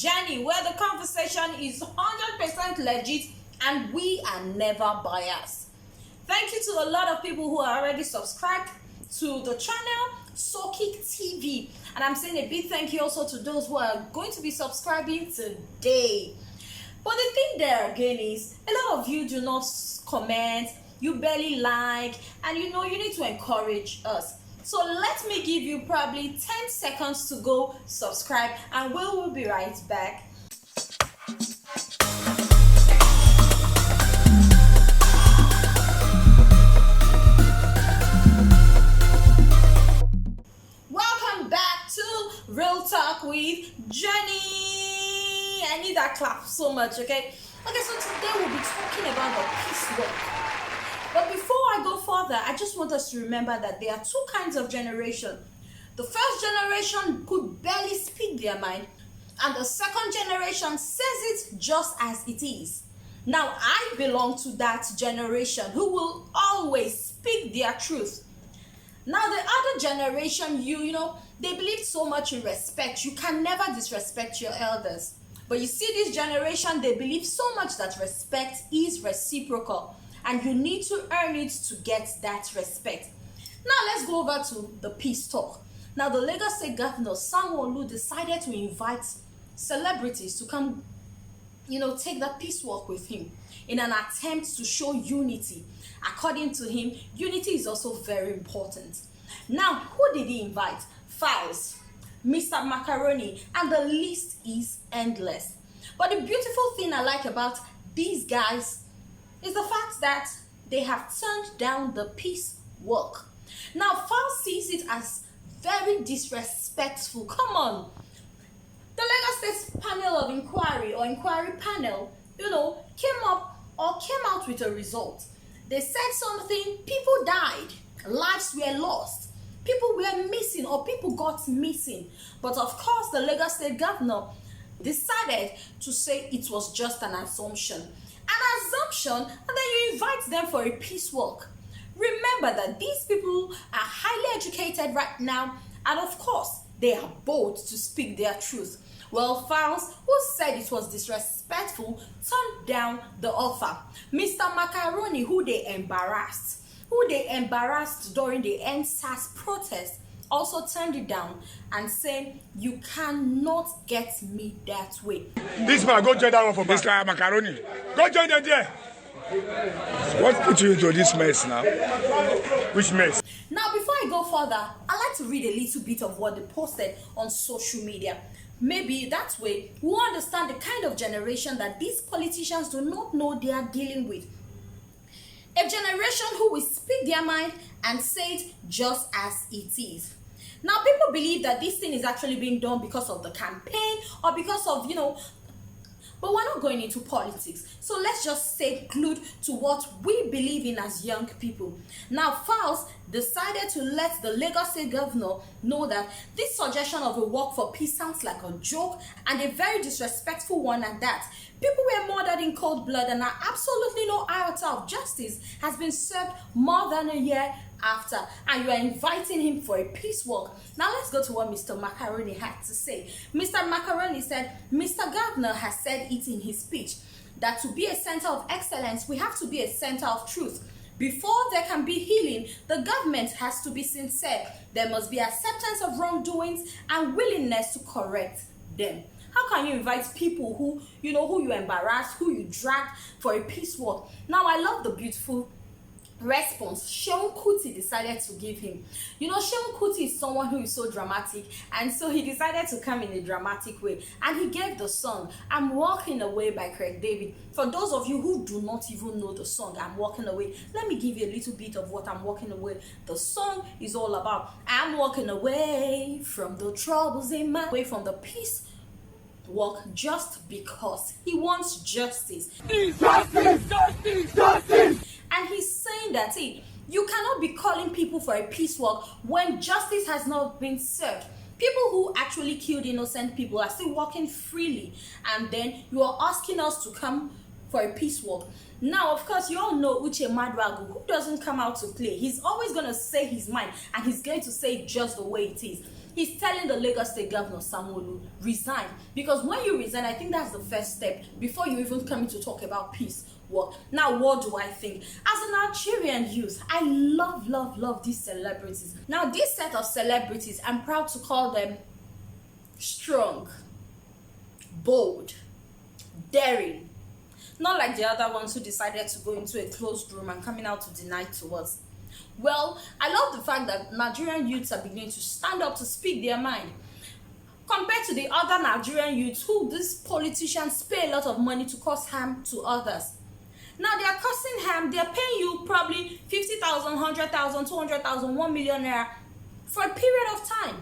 Jenny, where the conversation is 100% legit and we are never biased. Thank you to a lot of people who are already subscribed to the channel, Soki TV. And I'm saying a big thank you also to those who are going to be subscribing today. But the thing there again is, a lot of you do not comment, you barely like, and you need to encourage us. So let me give you probably 10 seconds to go subscribe, and we will be right back. Welcome back to Real Talk with Jenny. I need that clap so much, okay? Okay, so today we'll be talking about the peace work. But before I go further, I just want us to remember that there are two kinds of generation. The first generation could barely speak their mind, and the second generation says it just as it is. Now, I belong to that generation who will always speak their truth. Now, the other generation, they believe so much in respect. You can never disrespect your elders. But you see, this generation, they believe so much that respect is reciprocal. And you need to earn it to get that respect. Now let's go over to the peace talk. Now the Lagos State Governor Seun decided to invite celebrities to come, take that peace walk with him in an attempt to show unity. According to him, unity is also very important. Now, who did he invite? Falz, Mr. Macaroni, and the list is endless. But the beautiful thing I like about these guys is the fact that they have turned down the peace work. Now, Falz sees it as very disrespectful. Come on. The Lagos State panel of inquiry or inquiry panel, came out with a result. They said something, people died, lives were lost, people were missing or people got missing. But of course, the Lagos State governor decided to say it was just an assumption. An assumption, and then you invite them for a peace walk. Remember that these people are highly educated right now, and of course, they are bold to speak their truth. Well, Falz, who said it was disrespectful, turned down the offer. Mr. Macaroni, who they embarrassed during the NSAS protest, also turned it down and said, you cannot get me that way. This man, go join that one for Mr. Macaroni. Go join them there. What put you into this mess now? Which mess? Now, before I go further, I'd like to read a little bit of what they posted on social media. Maybe that way we'll understand the kind of generation that these politicians do not know they are dealing with. A generation who will speak their mind and say it just as it is. Now, people believe that this thing is actually being done because of the campaign or because of, but we're not going into politics. So let's just stay glued to what we believe in as young people. Now, Falz decided to let the Lagos State governor know that this suggestion of a walk for peace sounds like a joke and a very disrespectful one at that. People were murdered in cold blood and absolutely no iota of justice has been served more than a year after, and you are inviting him for a peace walk. Now let's go to what Mr. Macaroni had to say. Mr. Macaroni said, Mr. Governor has said it in his speech, that to be a center of excellence, we have to be a center of truth. Before there can be healing, the government has to be sincere. There must be acceptance of wrongdoings and willingness to correct them. How can you invite people who you embarrassed, who you dragged for a peace walk? Now, I love the beautiful response Seun Kuti decided to give him. Seun Kuti is someone who is so dramatic, and so he decided to come in a dramatic way, and he gave the song I'm Walking Away by Craig David. For those of you who do not even know the song I'm Walking Away, let me give you a little bit of what I'm walking away. The song is all about I'm walking away from the troubles in my way, from the peace walk, just because he wants justice. Justice. And he's saying that you cannot be calling people for a peace walk when justice has not been served. People who actually killed innocent people are still walking freely, and then you are asking us to come for a peace walk. Now, of course, you all know Uche Madragu, who doesn't come out to play. He's always going to say his mind, and he's going to say it just the way it is. He's telling the Lagos State Governor Sanwo-Olu, resign. Because when you resign, I think that's the first step before you even come in to talk about peace work. Now, what do I think? As a Nigerian youth, I love these celebrities. Now, this set of celebrities, I'm proud to call them strong, bold, daring. Not like the other ones who decided to go into a closed room and coming out to deny to us. Well, I love the fact that Nigerian youths are beginning to stand up to speak their mind. Compared to the other Nigerian youths who these politicians pay a lot of money to cause harm to others. Now they are causing harm, they are paying you probably 50,000, 100,000, 200,000, 1 million naira for a period of time.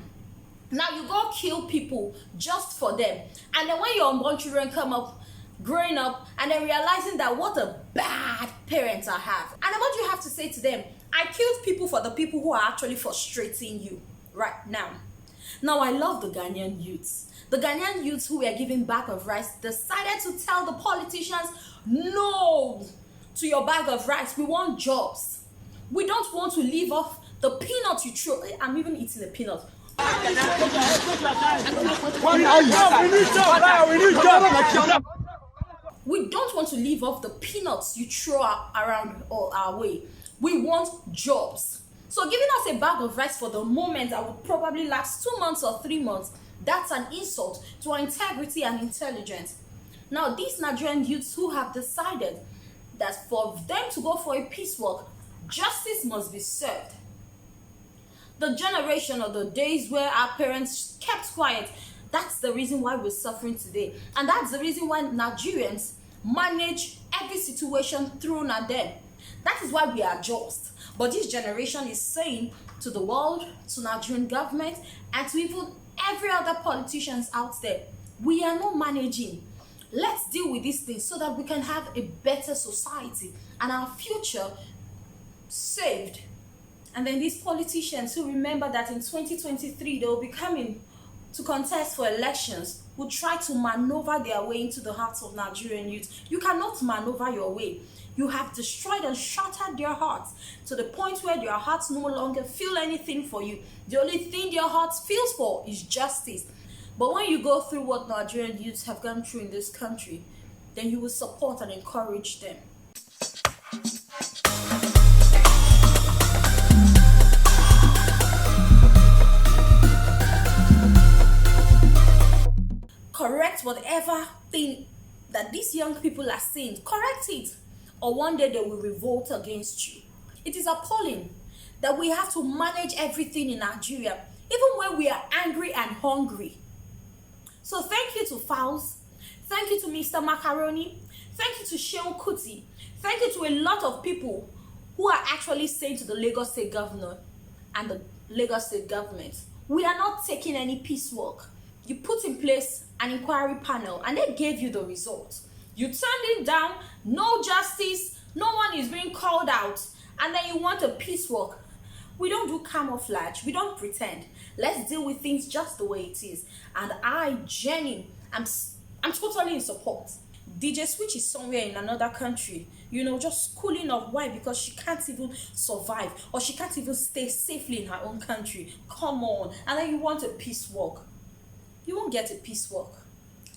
Now you go kill people just for them. And then when your unborn children come up, growing up, and then realizing that what a bad parents I have. And then what do you have to say to them? I killed people for the people who are actually frustrating you right now. Now I love the Ghanaian youths. The Ghanaian youths who were giving bag of rice decided to tell the politicians, no to your bag of rice. We want jobs. We don't want to live off the peanuts you throw. I'm even eating a peanut. We don't want to live off the peanuts you throw around all our way. We want jobs. So giving us a bag of rice for the moment that would probably last 2 months or 3 months, that's an insult to our integrity and intelligence. Now, these Nigerian youths who have decided that for them to go for a peace walk, justice must be served. The generation of the days where our parents kept quiet, that's the reason why we're suffering today. And that's the reason why Nigerians manage every situation thrown at them. That is why we are just. But this generation is saying to the world, to Nigerian government, and to even every other politicians out there, we are not managing. Let's deal with these things so that we can have a better society and our future saved. And then these politicians who remember that in 2023 they will be coming to contest for elections will try to maneuver their way into the hearts of Nigerian youth. You cannot maneuver your way. You have destroyed and shattered their hearts to the point where their hearts no longer feel anything for you. The only thing their hearts feels for is justice. But when you go through what Nigerian youths have gone through in this country, then you will support and encourage them. Correct whatever thing that these young people are saying. Correct it. Or one day they will revolt against you. It is appalling that we have to manage everything in Nigeria, even when we are angry and hungry. So thank you to Falz. Thank you to Mr. Macaroni. Thank you to Seun Kuti. Thank you to a lot of people who are actually saying to the Lagos State Governor and the Lagos State government, we are not taking any peace work. You put in place an inquiry panel and they gave you the results. You turned it down, no justice, no one is being called out, and then you want a peace walk. We don't do camouflage, we don't pretend. Let's deal with things just the way it is. And I, Jenny, I'm totally in support. DJ Switch is somewhere in another country, just cooling off. Why? Because she can't even survive, or she can't even stay safely in her own country. Come on. And then you want a peace walk. You won't get a peace walk.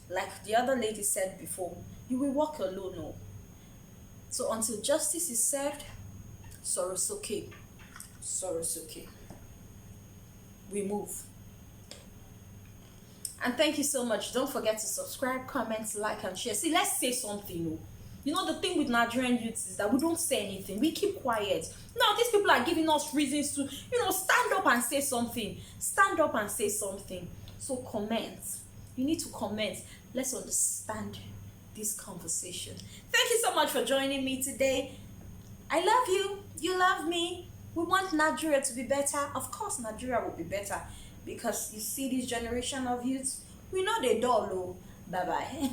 Like the other lady said before, you will walk alone. No. So until justice is served, Sorosoke. We move. And thank you so much. Don't forget to subscribe, comment, like, and share. See, let's say something. The thing with Nigerian youths is that we don't say anything. We keep quiet. Now, these people are giving us reasons to, stand up and say something. Stand up and say something. So comment. You need to comment. Let's understand this conversation. Thank you so much for joining me today. I love you. You love me. We want Nigeria to be better. Of course, Nigeria will be better. Because you see this generation of youths, we know they dull. Bye-bye.